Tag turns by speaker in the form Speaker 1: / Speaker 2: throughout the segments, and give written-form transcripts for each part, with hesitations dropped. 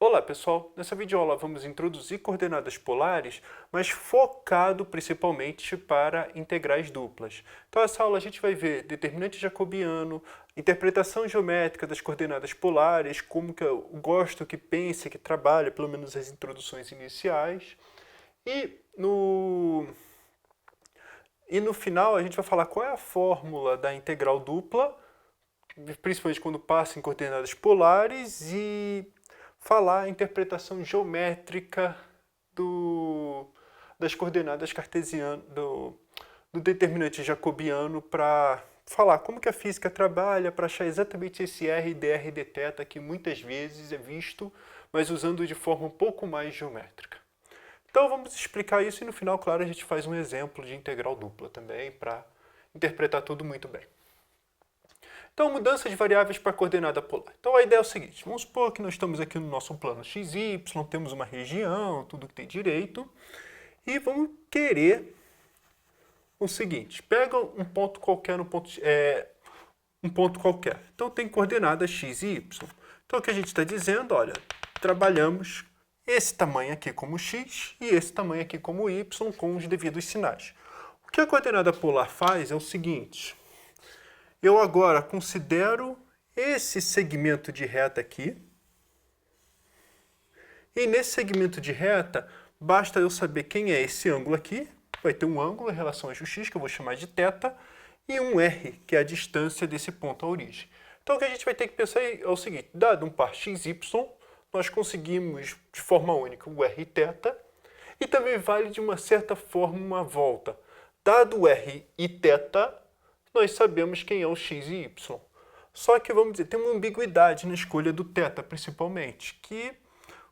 Speaker 1: Olá pessoal, nessa videoaula vamos introduzir coordenadas polares, mas focado principalmente para integrais duplas. Então nessa aula a gente vai ver determinante jacobiano, interpretação geométrica das coordenadas polares, como que eu gosto que pense, que trabalha, pelo menos as introduções iniciais. E no final a gente vai falar qual é a fórmula da integral dupla, principalmente quando passa em coordenadas polares, e falar a interpretação geométrica das coordenadas cartesianas, do determinante jacobiano, para falar como que a física trabalha para achar exatamente esse r, dr, dθ que muitas vezes é visto, mas usando de forma um pouco mais geométrica. Então vamos explicar isso e no final, claro, a gente faz um exemplo de integral dupla também para interpretar tudo muito bem. Então, mudança de variáveis para coordenada polar. Então, a ideia é o seguinte, vamos supor que nós estamos aqui no nosso plano x, y, temos uma região, tudo que tem direito, e vamos querer o seguinte, pega um ponto qualquer, um ponto qualquer. Então, tem coordenadas x e y. Então, o que a gente está dizendo, olha, trabalhamos esse tamanho aqui como x e esse tamanho aqui como y com os devidos sinais. O que a coordenada polar faz é o seguinte, eu agora considero esse segmento de reta aqui, e nesse segmento de reta, basta eu saber quem é esse ângulo aqui, vai ter um ângulo em relação a x, que eu vou chamar de θ, e um r, que é a distância desse ponto à origem. Então o que a gente vai ter que pensar é o seguinte, dado um par x, y, nós conseguimos de forma única o r e θ, e também vale de uma certa forma uma volta. Dado o r e θ, nós sabemos quem é o x e y. Só que, vamos dizer, tem uma ambiguidade na escolha do θ, principalmente, que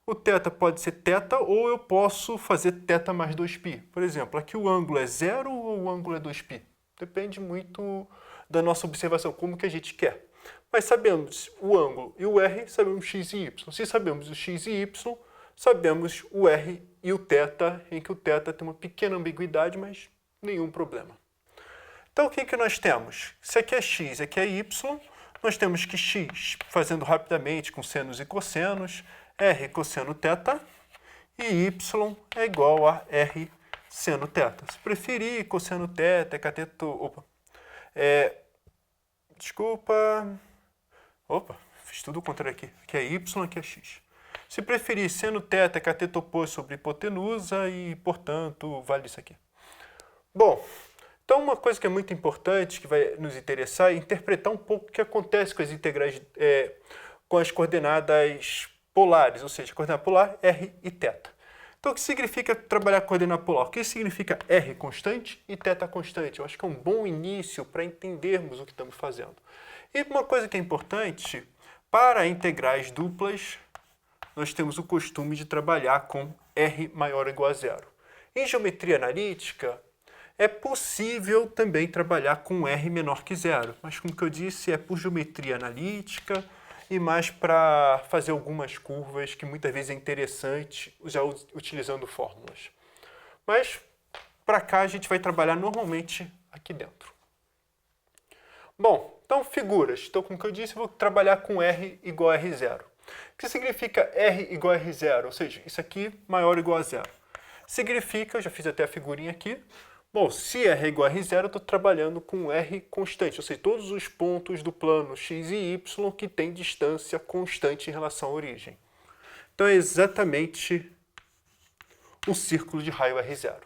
Speaker 1: o θ pode ser θ ou eu posso fazer θ mais 2π. Por exemplo, aqui o ângulo é 0 ou o ângulo é 2π? Depende muito da nossa observação, como que a gente quer. Mas sabemos o ângulo e o r, sabemos x e y. Se sabemos o x e y, sabemos o r e o θ, em que o θ tem uma pequena ambiguidade, mas nenhum problema. Então, o que nós temos? Se aqui é x, aqui é y, nós temos que x, fazendo rapidamente com senos e cossenos, r cosseno θ, e y é igual a r seno θ. Se preferir, cosseno θ é cateto... Fiz tudo o contrário aqui. Aqui é y, aqui é x. Se preferir, seno θ é cateto oposto sobre hipotenusa e, portanto, vale isso aqui. Bom, então uma coisa que é muito importante, que vai nos interessar, é interpretar um pouco o que acontece com as integrais, com as coordenadas polares, ou seja, coordenada polar, r e θ. Então o que significa trabalhar com coordenada polar? O que significa r constante e θ constante? Eu acho que é um bom início para entendermos o que estamos fazendo. E uma coisa que é importante, para integrais duplas, nós temos o costume de trabalhar com r maior ou igual a zero. Em geometria analítica, é possível também trabalhar com r menor que zero, mas como que eu disse, é por geometria analítica e mais para fazer algumas curvas que muitas vezes é interessante já utilizando fórmulas. Mas para cá a gente vai trabalhar normalmente aqui dentro. Bom, então figuras. Então como que eu disse, eu vou trabalhar com r igual a r0. O que significa r igual a r0? Ou seja, isso aqui maior ou igual a zero. Significa, eu já fiz até a figurinha aqui, bom, se r é igual a r0, eu estou trabalhando com r constante, ou seja, todos os pontos do plano x e y que têm distância constante em relação à origem. Então é exatamente o círculo de raio r0.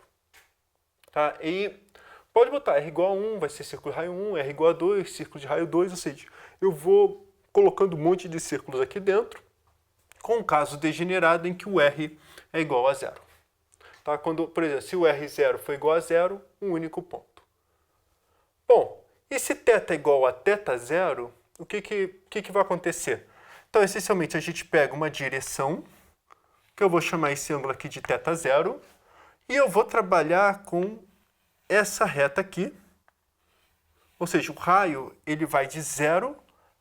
Speaker 1: Tá? E pode botar r igual a 1, vai ser círculo de raio 1, r igual a 2, círculo de raio 2, ou seja, eu vou colocando um monte de círculos aqui dentro, com um caso degenerado em que o r é igual a zero. Tá? Quando, por exemplo, se o R0 for igual a zero, um único ponto. Bom, e se θ é igual a θ0, o que vai acontecer? Então, essencialmente, a gente pega uma direção, que eu vou chamar esse ângulo aqui de θ0, e eu vou trabalhar com essa reta aqui, ou seja, o raio ele vai de zero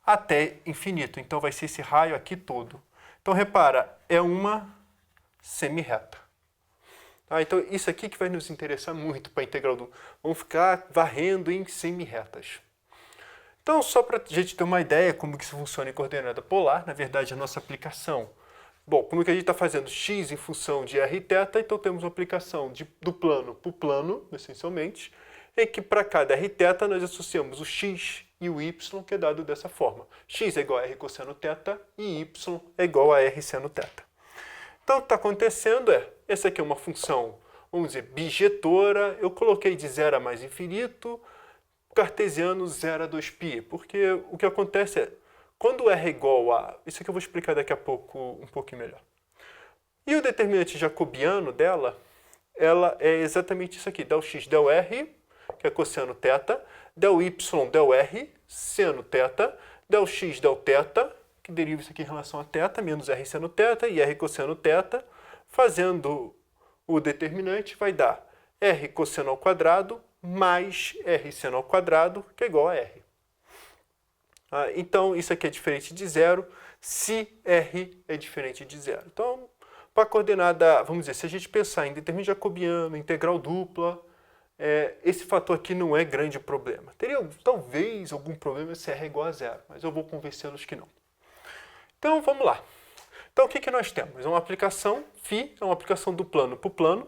Speaker 1: até infinito, então vai ser esse raio aqui todo. Então, repara, é uma semirreta. Ah, então, isso aqui que vai nos interessar muito para a integral do... Vamos ficar varrendo em semirretas. Então, só para a gente ter uma ideia como que isso funciona em coordenada polar, na verdade, a nossa aplicação Bom, como que a gente está fazendo x em função de r e θ, então temos uma aplicação do plano para o plano, essencialmente, em que para cada r e θ nós associamos o x e o y, que é dado dessa forma. X é igual a r cosseno θ e y é igual a r seno θ. Então o que está acontecendo é, essa aqui é uma função, vamos dizer, bijetora, eu coloquei de 0 a mais infinito, cartesiano 0 a 2π, porque o que acontece é, quando r é igual a... Isso aqui eu vou explicar daqui a pouco um pouquinho melhor. E o determinante jacobiano dela, ela é exatamente isso aqui, del x, del r, que é cosseno θ, del y, del r, seno θ, del x, del θ, que deriva isso aqui em relação a θ, menos r seno θ e r cosseno θ, fazendo o determinante vai dar r cosseno ao quadrado mais r seno ao quadrado, que é igual a r. Então, isso aqui é diferente de zero se r é diferente de zero. Então, para a coordenada, vamos dizer, se a gente pensar em determinante jacobiano, integral dupla, esse fator aqui não é grande problema. Teria talvez algum problema se r é igual a zero, mas eu vou convencê-los que não. Então, vamos lá. Então, o que nós temos? É uma aplicação, φ, é uma aplicação do plano para o plano,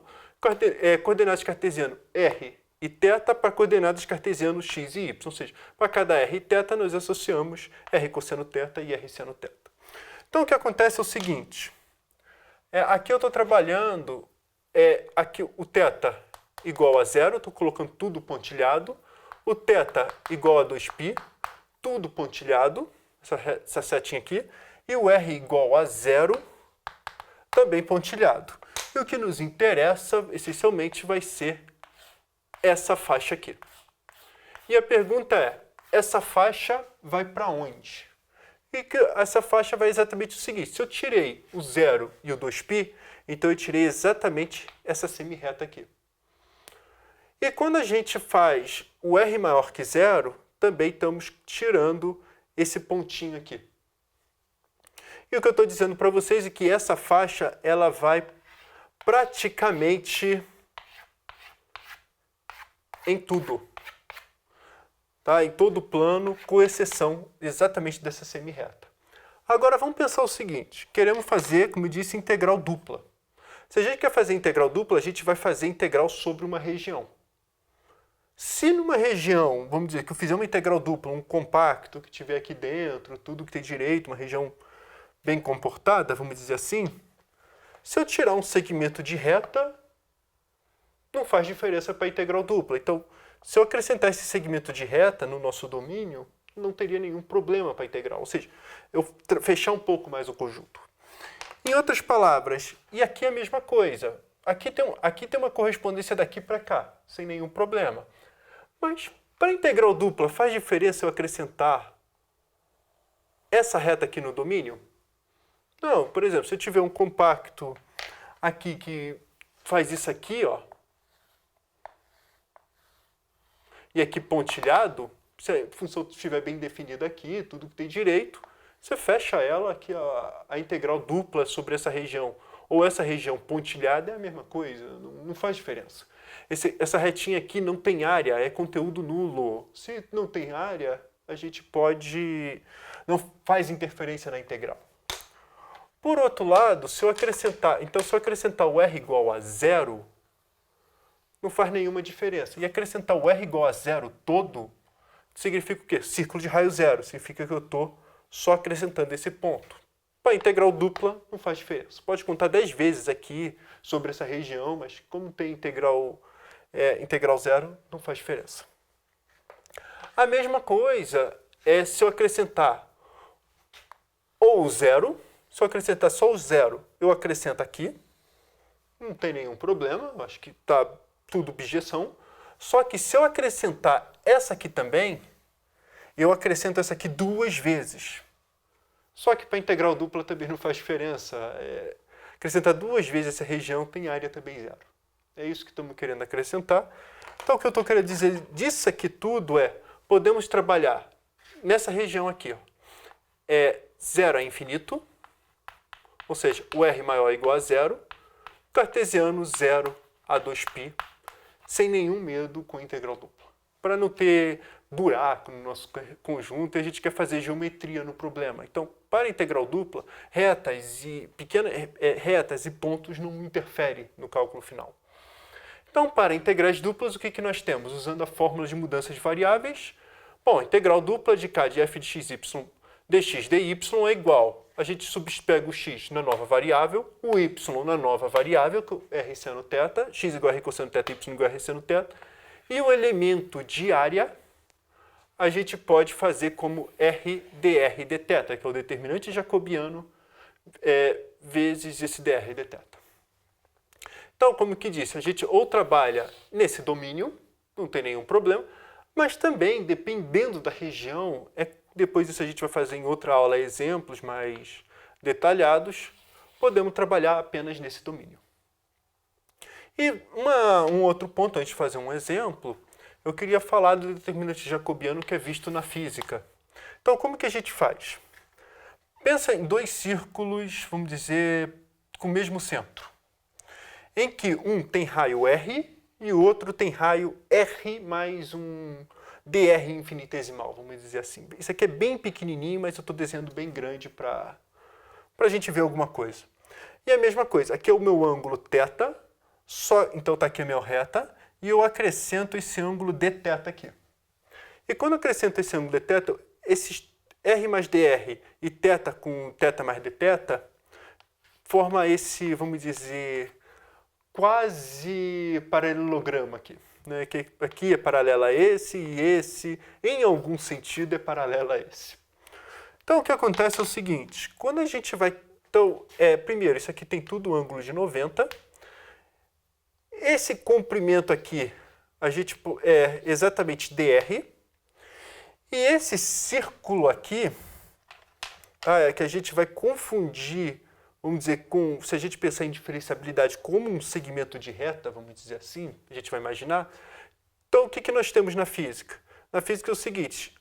Speaker 1: coordenadas cartesiano r e θ para coordenadas cartesianas x e y, ou seja, para cada r e θ nós associamos r cosseno θ e r seno θ. Então o que acontece é o seguinte, aqui eu estou trabalhando, aqui o θ igual a zero, estou colocando tudo pontilhado, o θ igual a 2π, tudo pontilhado, essa setinha aqui, e o r igual a zero, também pontilhado. E o que nos interessa, essencialmente, vai ser essa faixa aqui. E a pergunta é, essa faixa vai para onde? E essa faixa vai exatamente o seguinte, se eu tirei o 0 e o 2π, então eu tirei exatamente essa semirreta aqui. E quando a gente faz o r maior que zero, também estamos tirando esse pontinho aqui. E o que eu estou dizendo para vocês é que essa faixa, ela vai praticamente em tudo, tá? Em todo o plano, com exceção exatamente dessa semirreta. Agora vamos pensar o seguinte, queremos fazer, como eu disse, integral dupla. Se a gente quer fazer integral dupla, a gente vai fazer integral sobre uma região. Se numa região, vamos dizer, que eu fizer uma integral dupla, um compacto que tiver aqui dentro, tudo que tem direito, uma região bem comportada, vamos dizer assim, se eu tirar um segmento de reta, não faz diferença para a integral dupla. Então, se eu acrescentar esse segmento de reta no nosso domínio, não teria nenhum problema para a integral. Ou seja, eu fechar um pouco mais o conjunto. Em outras palavras, e aqui é a mesma coisa. Aqui tem uma correspondência daqui para cá, sem nenhum problema. Mas, para a integral dupla, faz diferença eu acrescentar essa reta aqui no domínio? Não, por exemplo, se eu tiver um compacto aqui que faz isso aqui, ó, e aqui pontilhado, se a função estiver bem definida aqui, tudo que tem direito, você fecha ela, aqui a integral dupla sobre essa região, ou essa região pontilhada é a mesma coisa, não faz diferença. Essa retinha aqui não tem área, é conteúdo nulo. Se não tem área, a gente pode... não faz interferência na integral. Por outro lado, se eu acrescentar o r igual a zero, não faz nenhuma diferença. E acrescentar o r igual a zero todo, significa o quê? Círculo de raio zero. Significa que eu estou só acrescentando esse ponto. Para integral dupla, não faz diferença. Pode contar 10 vezes aqui sobre essa região, mas como tem integral zero, não faz diferença. A mesma coisa é se eu acrescentar ou o zero, se eu acrescentar só o zero, eu acrescento aqui, não tem nenhum problema, acho que está tudo objeção. Só que se eu acrescentar essa aqui também, eu acrescento essa aqui 2 vezes. Só que para integral dupla também não faz diferença. Acrescentar 2 vezes essa região tem área também zero. É isso que estamos querendo acrescentar. Então o que eu estou querendo dizer disso aqui tudo podemos trabalhar nessa região aqui. 0 a infinito, ou seja, o r maior é igual a zero, cartesiano 0 a 2π, sem nenhum medo com integral dupla. para não ter buraco no nosso conjunto, a gente quer fazer geometria no problema. Então, para integral dupla, retas e pontos não interferem no cálculo final. Então, para integrais duplas, o que nós temos? Usando a fórmula de mudança de variáveis, bom, integral dupla de k de f de xy dx dy é igual. A gente pega o x na nova variável, o y na nova variável, r seno θ, x igual a r cosseno θ, y igual a r seno θ, e o elemento de área a gente pode fazer como r dr dθ, que é o determinante jacobiano vezes esse dr dθ. Então, como que disse, a gente ou trabalha nesse domínio, não tem nenhum problema, mas também, dependendo da região, depois disso a gente vai fazer em outra aula exemplos mais detalhados, podemos trabalhar apenas nesse domínio. E um outro ponto, antes de fazer um exemplo, eu queria falar do determinante jacobiano que é visto na física. Então, como que a gente faz? Pensa em dois círculos, vamos dizer, com o mesmo centro, em que um tem raio R e o outro tem raio R mais um dr infinitesimal, vamos dizer assim. Isso aqui é bem pequenininho, mas eu estou desenhando bem grande para a gente ver alguma coisa. E a mesma coisa, aqui é o meu ângulo θ, então está aqui a minha reta, e eu acrescento esse ângulo dθ aqui. E quando eu acrescento esse ângulo dθ, esses R mais dr e θ com θ mais dθ, forma esse, vamos dizer, quase paralelograma aqui, né? Que aqui é paralelo a esse e esse, em algum sentido, é paralelo a esse. Então, o que acontece é o seguinte, quando a gente vai... Então, primeiro, isso aqui tem tudo ângulo de 90. Esse comprimento aqui, a gente é exatamente dr. E esse círculo aqui, que a gente vai confundir, vamos dizer, se a gente pensar em diferenciabilidade como um segmento de reta, vamos dizer assim, a gente vai imaginar. Então, o que nós temos na física? Na física é o seguinte,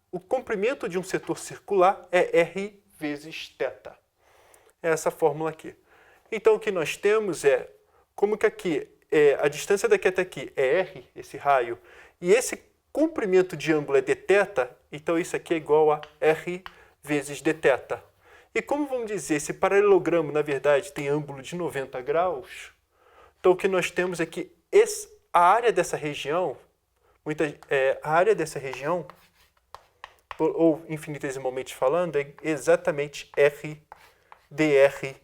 Speaker 1: o comprimento de um setor circular é R vezes θ. É essa fórmula aqui. Então, o que nós temos como que aqui, a distância daqui até aqui é R, esse raio, e esse comprimento de ângulo é dθ, então isso aqui é igual a R vezes dθ. E como vamos dizer, esse paralelogramo, na verdade, tem ângulo de 90 graus, então o que nós temos é que a área dessa região, ou infinitesimalmente falando, é exatamente R dr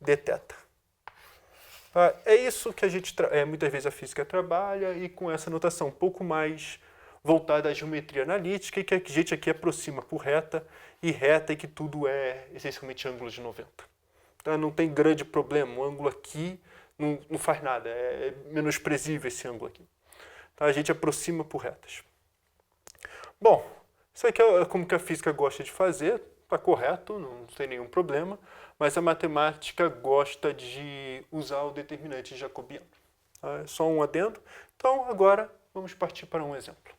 Speaker 1: dθ. É isso que a gente, muitas vezes a física trabalha, e com essa notação um pouco mais voltada à geometria analítica, e que a gente aqui aproxima por reta, e que tudo é essencialmente ângulo de 90. Então não tem grande problema, o ângulo aqui não faz nada, é menosprezível esse ângulo aqui. Então a gente aproxima por retas. Bom, isso aqui é como que a física gosta de fazer, está correto, não tem nenhum problema, mas a matemática gosta de usar o determinante jacobiano. É só um adendo. Então, agora, vamos partir para um exemplo.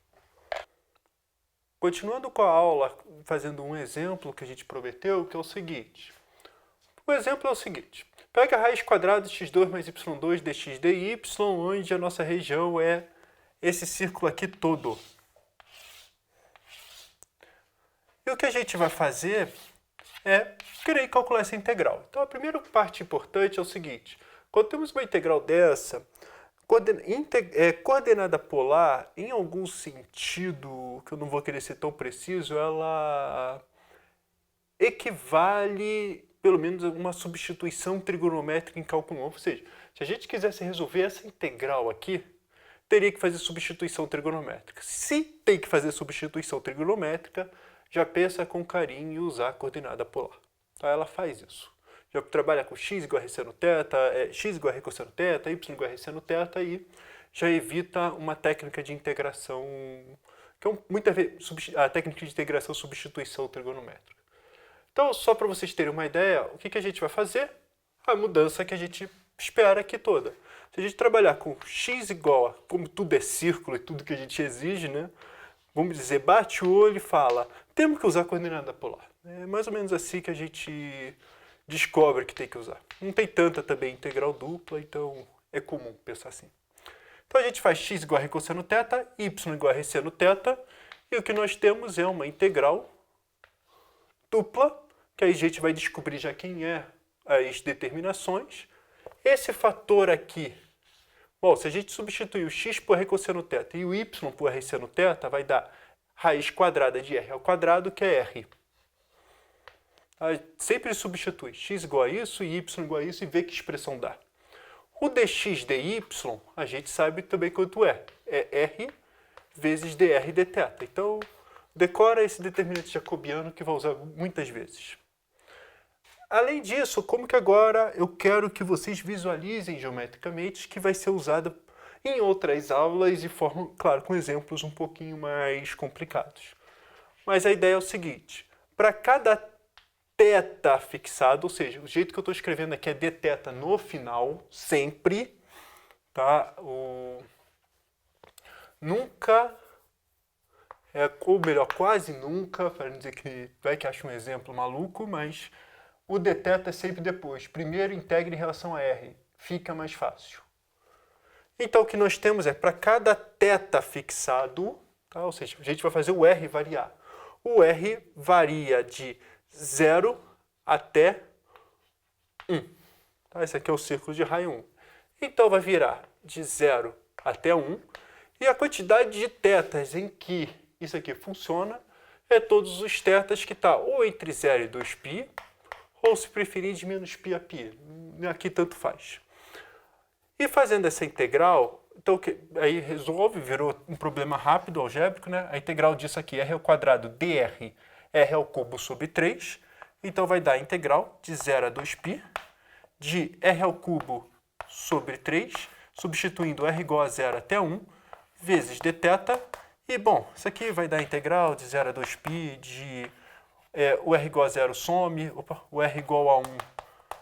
Speaker 1: Continuando com a aula, fazendo um exemplo que a gente prometeu, que é o seguinte. O exemplo é o seguinte. Pega a raiz quadrada de x2 mais y2 dx dy, onde a nossa região é esse círculo aqui todo. E o que a gente vai fazer é querer calcular essa integral. Então, a primeira parte importante é o seguinte. Quando temos uma integral dessa, coordenada polar, em algum sentido, que eu não vou querer ser tão preciso, ela equivale, pelo menos, a uma substituição trigonométrica em cálculo 1. Ou seja, se a gente quisesse resolver essa integral aqui, teria que fazer substituição trigonométrica. Se tem que fazer substituição trigonométrica, já pensa com carinho em usar a coordenada polar. Tá? Ela faz isso. Já trabalha com x igual a r seno θ, x igual a r cosseno θ, y igual a r seno θ, e já evita uma técnica de integração, que é muitas vezes a técnica de integração substituição trigonométrica. Então, só para vocês terem uma ideia, o que a gente vai fazer? A mudança que a gente espera aqui toda. Se a gente trabalhar com x igual a, como tudo é círculo e tudo que a gente exige, né? Vamos dizer, bate o olho e fala, temos que usar a coordenada polar. É mais ou menos assim que a gente descobre que tem que usar. Não tem tanta também integral dupla, então é comum pensar assim. Então a gente faz x igual a r cosseno θ, y igual a r seno θ, e o que nós temos é uma integral dupla, que aí a gente vai descobrir já quem é as determinações. Esse fator aqui, bom, se a gente substituir o x por r cosseno θ e o y por r seno θ, vai dar raiz quadrada de r ao quadrado, que é r. Sempre substitui x igual a isso e y igual a isso e vê que expressão dá. O dx dy, a gente sabe também quanto é. É r vezes dr dθ. Então, decora esse determinante jacobiano que vai usar muitas vezes. Além disso, como que agora eu quero que vocês visualizem geometricamente que vai ser usada em outras aulas de forma, claro, com exemplos um pouquinho mais complicados. Mas a ideia é o seguinte, para cada θ fixado, ou seja, o jeito que eu estou escrevendo aqui é dθ no final, sempre, tá? Nunca, ou melhor, quase nunca, para não dizer que vai que acha um exemplo maluco, mas o dθ é sempre depois. Primeiro integre em relação a r, fica mais fácil. Então o que nós temos é, para cada θ fixado, tá? Ou seja, a gente vai fazer o r variar. O r varia de 0 até 1. Tá? Esse aqui é o círculo de raio 1. Então vai virar de 0 até 1. E a quantidade de θs em que isso aqui funciona é todos os θs que está ou entre 0 e 2π, ou se preferir de menos π a π. Aqui tanto faz. E fazendo essa integral, então aí resolve, virou um problema rápido, algébrico, né? A integral disso aqui, r ao quadrado dr, r ao cubo sobre 3. Então vai dar a integral de 0 a 2π de r ao cubo sobre 3, substituindo r igual a 0 até 1, vezes dθ. E, bom, isso aqui vai dar a integral de 0 a 2π de o r igual a 0 some, o r igual a 1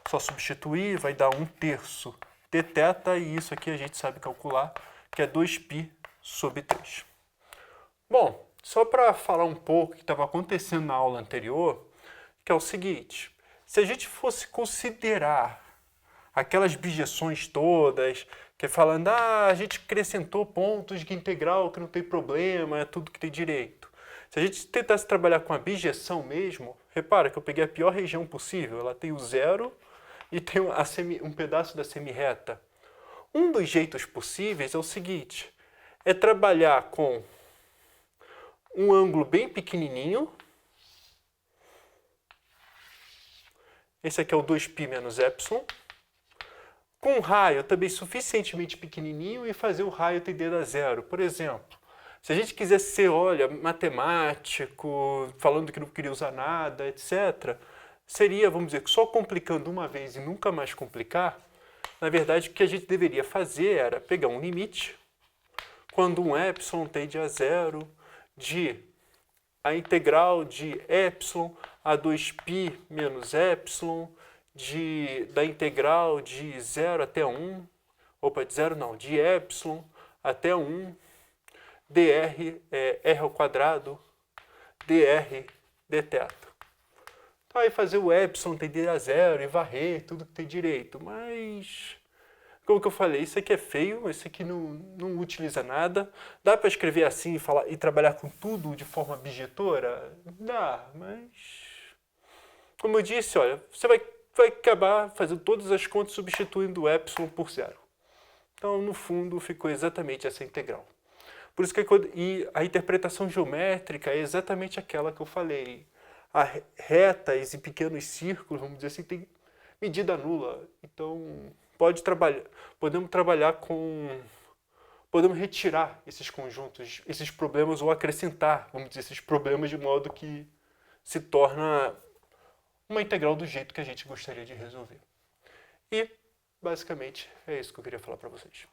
Speaker 1: só substituir, vai dar 1/3 dθ, e isso aqui a gente sabe calcular, que é 2π sobre 3. Bom, só para falar um pouco o que estava acontecendo na aula anterior, que é o seguinte, se a gente fosse considerar aquelas bijeções todas, que é falando, a gente acrescentou pontos de integral que não tem problema, é tudo que tem direito. Se a gente tentasse trabalhar com a bijeção mesmo, repara que eu peguei a pior região possível, ela tem o zero e tem um pedaço da semirreta. Um dos jeitos possíveis é o seguinte, é trabalhar com um ângulo bem pequenininho, esse aqui é o 2π menos epsilon, com um raio também suficientemente pequenininho e fazer o raio tender a zero. Por exemplo, se a gente quisesse ser, olha, matemático, falando que não queria usar nada, etc., seria, vamos dizer, só complicando uma vez e nunca mais complicar. Na verdade, o que a gente deveria fazer era pegar um limite, quando um epsilon tende a zero, de a integral de epsilon a 2π menos epsilon, da integral de 0 até 1, de 0 não, de epsilon até 1, dr é r ao quadrado, dr dθ. Então aí fazer o epsilon tender a zero e varrer tudo que tem direito, mas como que eu falei, isso aqui é feio, isso aqui não utiliza nada. Dá para escrever assim e trabalhar com tudo de forma bijetora? Dá, mas como eu disse, olha, você vai acabar fazendo todas as contas substituindo o epsilon por zero. Então, no fundo, ficou exatamente essa integral. Por isso que a interpretação geométrica é exatamente aquela que eu falei. Retas e pequenos círculos, vamos dizer assim, tem medida nula. Então, podemos retirar esses conjuntos, esses problemas, ou acrescentar, vamos dizer, esses problemas de modo que se torna uma integral do jeito que a gente gostaria de resolver. E, basicamente, é isso que eu queria falar para vocês.